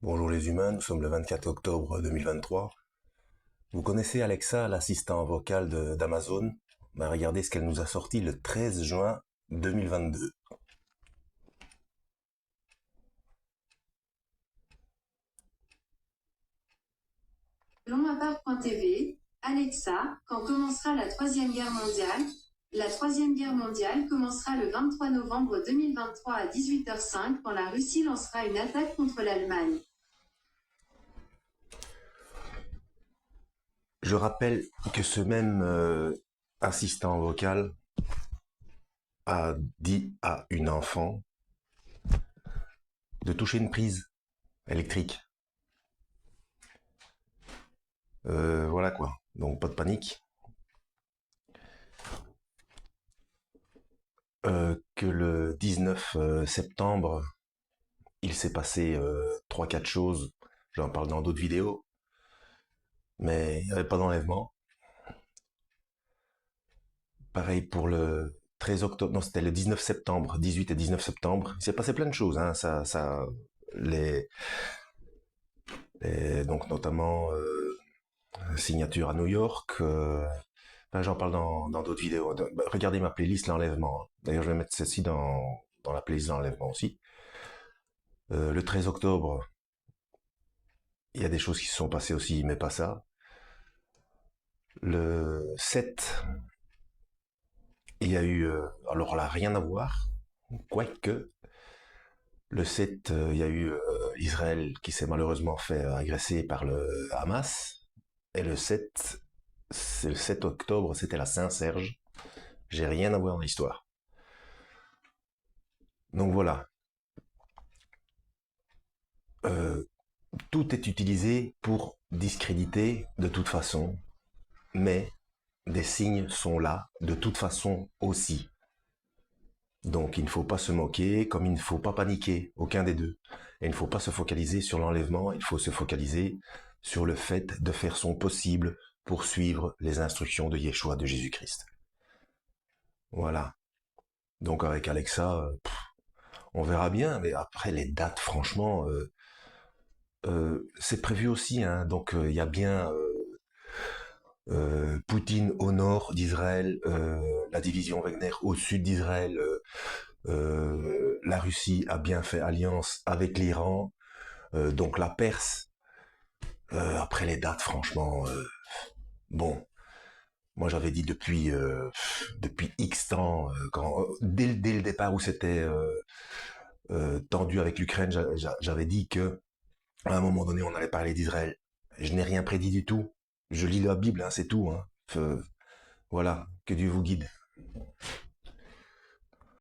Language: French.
Bonjour les humains, nous sommes le 24 octobre 2023. Vous connaissez Alexa, l'assistant vocal d'Amazon? Regardez ce qu'elle nous a sorti le 13 juin 2022. Longmapart.tv, Alexa, quand commencera la Troisième Guerre mondiale? La Troisième Guerre mondiale commencera le 23 novembre 2023 à 18h05 quand la Russie lancera une attaque contre l'Allemagne. Je rappelle que ce même assistant vocal a dit à une enfant de toucher une prise électrique. Voilà quoi, donc pas de panique. Que le 19 septembre, il s'est passé 3-4 choses, j'en parle dans d'autres vidéos, mais il n'y avait pas d'enlèvement. Pareil pour le 13 octobre, non c'était le 19 septembre, 18 et 19 septembre. Il s'est passé plein de choses, hein. Les, donc notamment signature à New York. Enfin, j'en parle dans d'autres vidéos. Regardez ma playlist l'enlèvement. D'ailleurs, je vais mettre ceci dans la playlist l'enlèvement aussi. Le 13 octobre, il y a des choses qui se sont passées aussi, mais pas ça. Le 7, il y a eu, alors là, rien à voir, quoique, le 7, il y a eu Israël qui s'est malheureusement fait agresser par le Hamas. Et le 7, c'est le 7 octobre, c'était la Saint-Serge. J'ai rien à voir dans l'histoire. Donc voilà. Euh, Tout est utilisé pour discréditer de toute façon, mais des signes sont là de toute façon aussi. Donc il ne faut pas se moquer, comme il ne faut pas paniquer, aucun des deux. Et il ne faut pas se focaliser sur l'enlèvement, il faut se focaliser sur le fait de faire son possible pour suivre les instructions de Yeshua, de Jésus-Christ. Voilà. Donc avec Alexa, on verra bien, mais après les dates, franchement, c'est prévu aussi, hein, donc il y a bien Poutine au nord d'Israël, la division Wagner au sud d'Israël, la Russie a bien fait alliance avec l'Iran, donc la Perse. Après les dates, franchement, bon, moi j'avais dit depuis X temps, dès le départ où c'était tendu avec l'Ukraine, j'avais dit que à un moment donné on allait parler d'Israël. Je n'ai rien prédit du tout. Je lis la Bible, hein, c'est tout. Hein. Voilà, que Dieu vous guide.